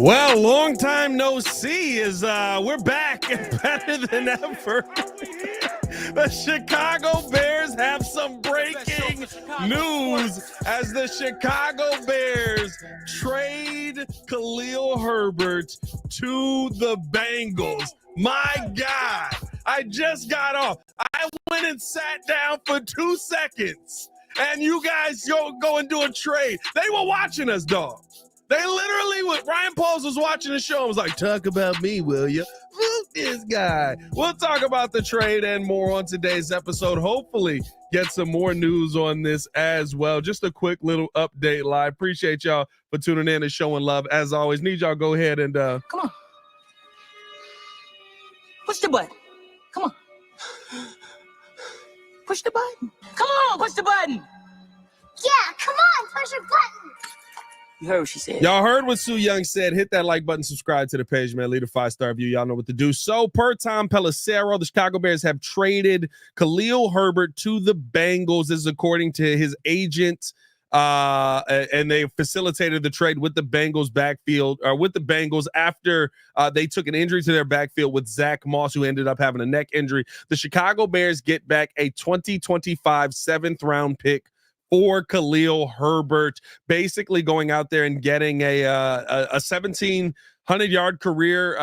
Well, long time no see is we're back and better than ever. The Chicago Bears have some breaking news as the Chicago Bears trade Khalil Herbert to the Bengals. My God, I just got off. I went and sat down for 2 seconds, and you guys go and do a trade. They were watching us, dog. They literally, Ryan Pauls was watching the show and was like, talk about me, will you? Look this guy. We'll talk about the trade and more on today's episode. Hopefully get some more news on this as well. Just a quick little update live. Appreciate y'all for tuning in and showing love. As always, need y'all go ahead and come on. Push the button. Come on. Push the button. Come on, push the button. Yeah, come on, push the button. You heard what she said. Y'all heard what Sue Young said. Hit that like button, subscribe to the page, man. Leave a 5-star review. Y'all know what to do. So, per Tom Pelissero, the Chicago Bears have traded Khalil Herbert to the Bengals. This is according to his agent. And they facilitated the trade with the Bengals backfield, or with the Bengals after they took an injury to their backfield with Zach Moss, who ended up having a neck injury. The Chicago Bears get back a 2025 7th-round pick for Khalil Herbert, basically going out there and getting a 1,700-yard career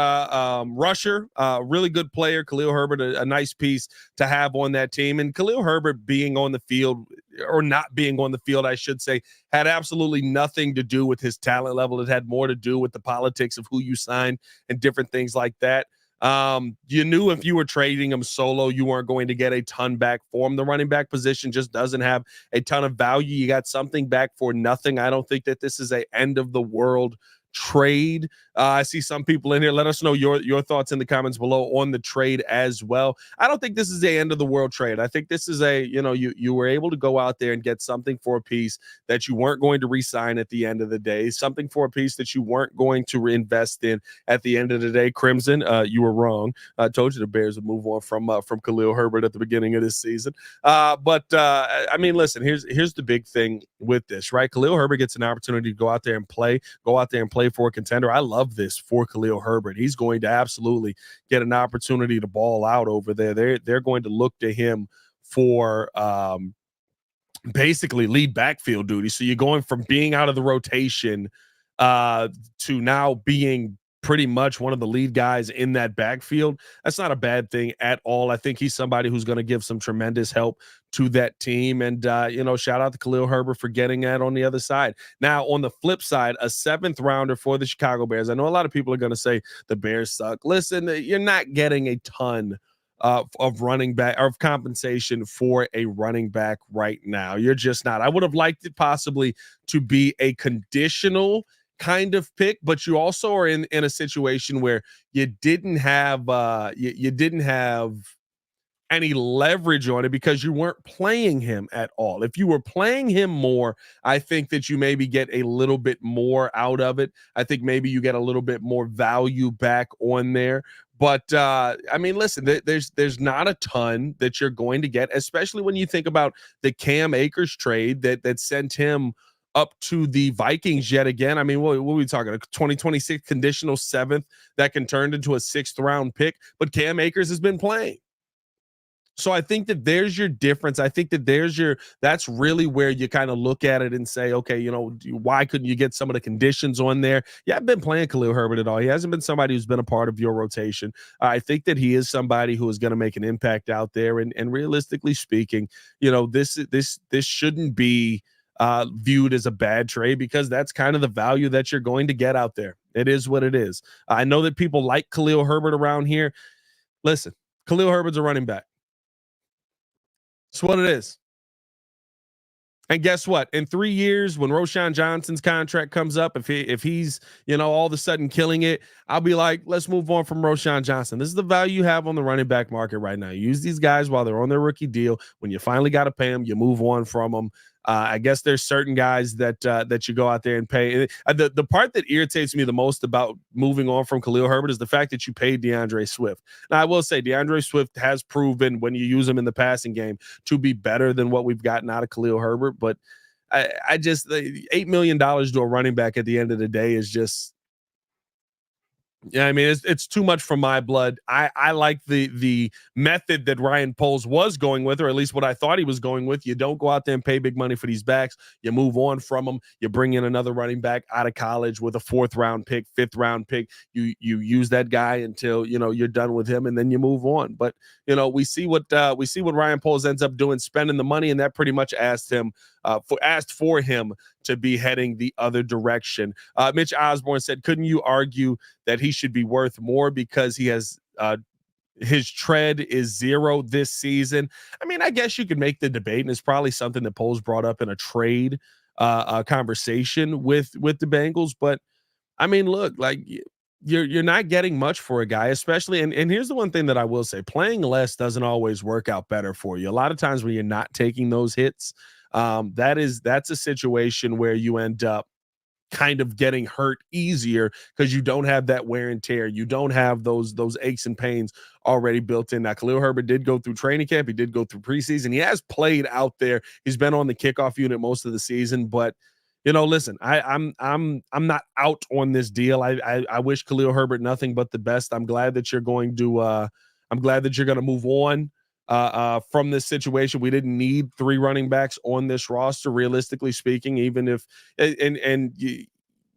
rusher, really good player. Khalil Herbert, a nice piece to have on that team. And Khalil Herbert being on the field, or not being on the field, I should say, had absolutely nothing to do with his talent level. It had more to do with the politics of who you signed and different things like that. You knew if you were trading him solo, you weren't going to get a ton back for him. The running back position just doesn't have a ton of value. You got something back for nothing. I don't think that this is a end of the world trade. I see some people in here. Let us know your thoughts in the comments below on the trade as well. I don't think this is the end of the world trade. I think this is you were able to go out there and get something for a piece that you weren't going to re-sign at the end of the day, something for a piece that you weren't going to reinvest in at the end of the day. Crimson, you were wrong. I told you the Bears would move on from Khalil Herbert at the beginning of this season. But I mean, listen, here's the big thing with this, right? Khalil Herbert gets an opportunity to go out there and play for a contender. I love this for Khalil Herbert. He's going to absolutely get an opportunity to ball out over there. They're going to look to him for basically lead backfield duty. So you're going from being out of the rotation to now being pretty much one of the lead guys in that backfield. That's not a bad thing at all. I think he's somebody who's going to give some tremendous help to that team. And, shout out to Khalil Herbert for getting that on the other side. Now, on the flip side, a 7th-rounder for the Chicago Bears. I know a lot of people are going to say the Bears suck. Listen, you're not getting a ton of running back or of compensation for a running back right now. You're just not. I would have liked it possibly to be a conditional kind of pick, but you also are in a situation where you didn't have you didn't have any leverage on it because you weren't playing him at all. If you were playing him more, I think that you maybe get a little bit more out of it. I think maybe you get a little bit more value back on there. But I mean, listen, there's not a ton that you're going to get, especially when you think about the Cam Akers trade that sent him up to the Vikings yet again. I mean, what are we talking? A 2026 conditional 7th that can turn into a 6th-round pick, but Cam Akers has been playing. So I think that there's your difference. I think that that's really where you kind of look at it and say, okay, why couldn't you get some of the conditions on there? Yeah, I've been playing Khalil Herbert at all. He hasn't been somebody who's been a part of your rotation. I think that he is somebody who is going to make an impact out there. And realistically speaking, this shouldn't be viewed as a bad trade because that's kind of the value that you're going to get out there. It is what it is. I know that people like Khalil Herbert around here. Listen, Khalil Herbert's a running back. It's what it is. And guess what? In 3 years, when Roschon Johnson's contract comes up, if he's all of a sudden killing it, I'll be like, let's move on from Roschon Johnson. This is the value you have on the running back market right now. You use these guys while they're on their rookie deal. When you finally got to pay them, you move on from them. I guess there's certain guys that you go out there and pay. The part that irritates me the most about moving on from Khalil Herbert is the fact that you paid DeAndre Swift. Now, I will say DeAndre Swift has proven when you use him in the passing game to be better than what we've gotten out of Khalil Herbert. But I just $8 million to a running back at the end of the day is just Yeah, I mean, it's too much for my blood. I like the method that Ryan Poles was going with, or at least what I thought he was going with. You don't go out there and pay big money for these backs. You move on from them. You bring in another running back out of college with a 4th round pick, 5th round pick. You use that guy until you're done with him, and then you move on. But we see what Ryan Poles ends up doing, spending the money, and that pretty much asked for him to be heading the other direction. Mitch Osborne said, couldn't you argue that he should be worth more because he has his tread is 0 this season? I mean, I guess you could make the debate, and it's probably something that Poles brought up in a trade conversation with the Bengals. But I mean, look, like you're not getting much for a guy, especially. And here's the one thing that I will say: playing less doesn't always work out better for you. A lot of times when you're not taking those hits, that's a situation where you end up kind of getting hurt easier because you don't have that wear and tear. You don't have those aches and pains already built in. Now, Khalil Herbert did go through training camp. He did go through preseason. He has played out there. He's been on the kickoff unit most of the season, but listen, I'm not out on this deal. I wish Khalil Herbert nothing but the best. I'm glad that you're going to move on from this situation. We didn't need 3 running backs on this roster, realistically speaking, even if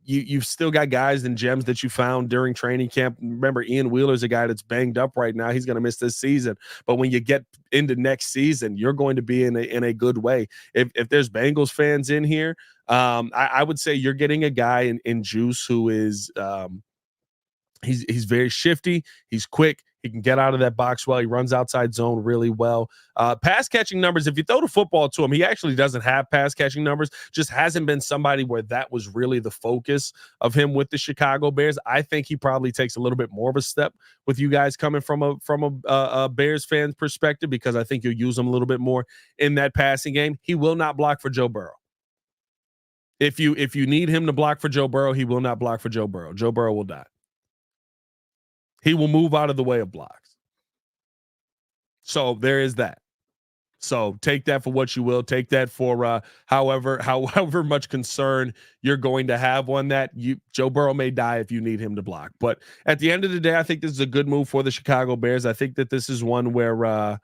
you've still got guys and gems that you found during training camp. Remember, Ian Wheeler's a guy that's banged up right now. He's going to miss this season. But when you get into next season, you're going to be in a good way. If there's Bengals fans in here, I would say you're getting a guy in Juice who is he's very shifty. He's quick. He can get out of that box well. He runs outside zone really well. Pass catching numbers, if you throw the football to him, he actually doesn't have pass catching numbers. Just hasn't been somebody where that was really the focus of him with the Chicago Bears. I think he probably takes a little bit more of a step with you guys coming from a Bears fan perspective, because I think you'll use him a little bit more in that passing game. He will not block for Joe Burrow. If you need him to block for Joe Burrow, he will not block for Joe Burrow. Joe Burrow will die. He will move out of the way of blocks. So there is that. So take that for what you will. Take that for however much concern you're going to have on that. Joe Burrow may die if you need him to block. But at the end of the day, I think this is a good move for the Chicago Bears. I think that this is one where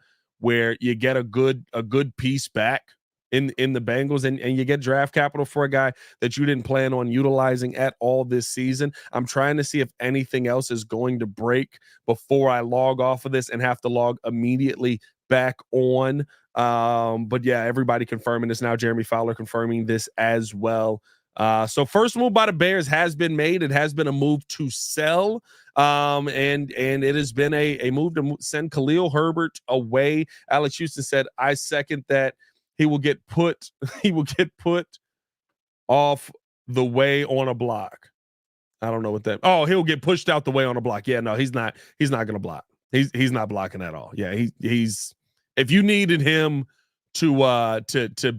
you get a good piece back in the Bengals, and you get draft capital for a guy that you didn't plan on utilizing at all this season. I'm trying to see if anything else is going to break before I log off of this and have to log immediately back on. But yeah, everybody confirming this now. Jeremy Fowler confirming this as well. So first move by the Bears has been made. It has been a move to sell. And it has been a move to send Khalil Herbert away. Alex Houston said, I second that. He will get put off the way on a block. I don't know what that. Oh, he'll get pushed out the way on a block. Yeah, no, he's not going to block. He's not blocking at all. Yeah, he's if you needed him to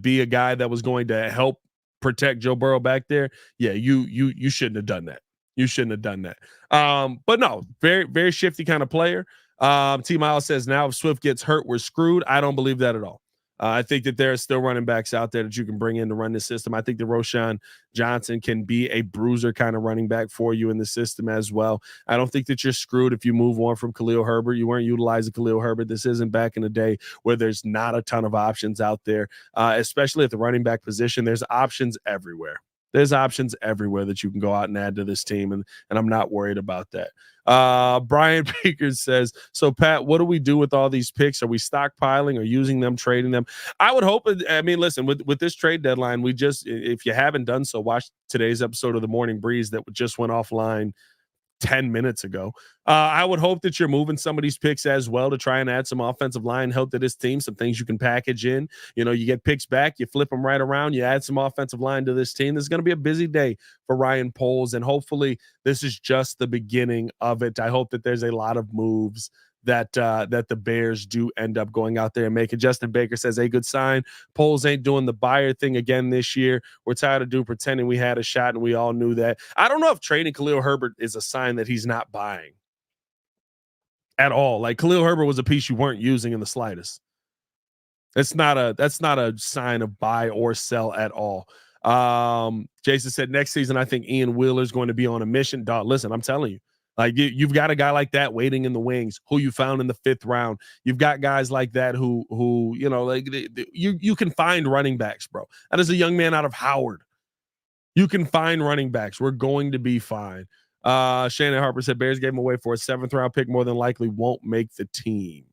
be a guy that was going to help protect Joe Burrow back there, yeah, you shouldn't have done that. You shouldn't have done that. But no, very, very shifty kind of player. T Miles says, now if Swift gets hurt, we're screwed. I don't believe that at all. I think that there are still running backs out there that you can bring in to run this system. I think that Roschon Johnson can be a bruiser kind of running back for you in the system as well. I don't think that you're screwed if you move on from Khalil Herbert. You weren't utilizing Khalil Herbert. This isn't back in the day where there's not a ton of options out there, especially at the running back position. There's options everywhere. There's options everywhere that you can go out and add to this team, and I'm not worried about that. Brian Baker says, so Pat, what do we do with all these picks? Are we stockpiling or using them, trading them? I would hope. I mean, listen, with this trade deadline, we just, if you haven't done so, watch today's episode of the Morning Breeze that just went offline 10 minutes ago. I would hope that you're moving some of these picks as well to try and add some offensive line help to this team, some things you can package in. You get picks back, you flip them right around, you add some offensive line to this team. This is going to be a busy day for Ryan Poles, and hopefully this is just the beginning of it. I hope that there's a lot of moves that the Bears do end up going out there and making. Justin Baker says, a good sign. Poles ain't doing the buyer thing again this year. We're tired of pretending we had a shot, and we all knew that. I don't know if trading Khalil Herbert is a sign that he's not buying at all. Like, Khalil Herbert was a piece you weren't using in the slightest. That's not a sign of buy or sell at all. Jason said, next season, I think Ian Wheeler is going to be on a mission. Dog, listen, I'm telling you, Like you've got a guy like that waiting in the wings, who you found in the 5th round. You've got guys like that who like you can find running backs, bro. That is a young man out of Howard. You can find running backs. We're going to be fine. Shannon Harper said Bears gave him away for a 7th round pick. More than likely won't make the team.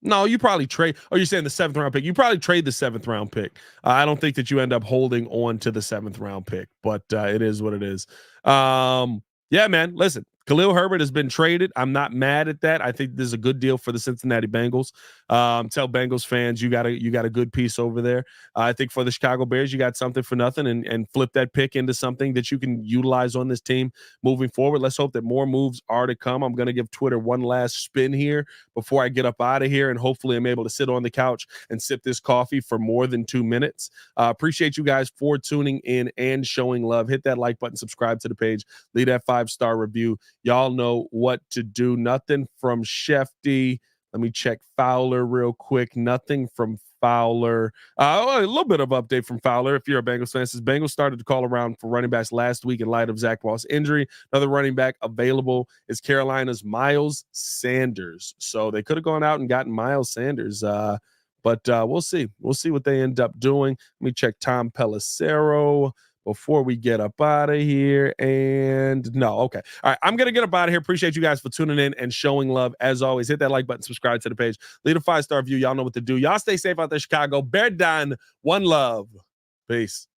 No, you probably trade. Oh, you're saying the 7th round pick? You probably trade the 7th round pick. I don't think that you end up holding on to the 7th round pick, but it is what it is. Yeah, man. Listen, Khalil Herbert has been traded. I'm not mad at that. I think this is a good deal for the Cincinnati Bengals. Tell Bengals fans you got a good piece over there. I think for the Chicago Bears, you got something for nothing, and flip that pick into something that you can utilize on this team moving forward. Let's hope that more moves are to come. I'm going to give Twitter one last spin here before I get up out of here, and hopefully I'm able to sit on the couch and sip this coffee for more than 2 minutes. Appreciate you guys for tuning in and showing love. Hit that like button, subscribe to the page, leave that 5-star review. Y'all know what to do. Nothing from Shefty. Let me check Fowler real quick. Nothing from Fowler. A little bit of update from Fowler. If you're a Bengals fan, says Bengals started to call around for running backs last week in light of Zach Moss' injury. Another running back available is Carolina's Miles Sanders. So they could have gone out and gotten Miles Sanders. But we'll see. We'll see what they end up doing. Let me check Tom Pelissero before we get up out of here. And no, okay. All right. I'm going to get up out of here. Appreciate you guys for tuning in and showing love. As always, hit that like button, subscribe to the page, leave a 5-star review. Y'all know what to do. Y'all stay safe out there, Chicago. Bear down. One love. Peace.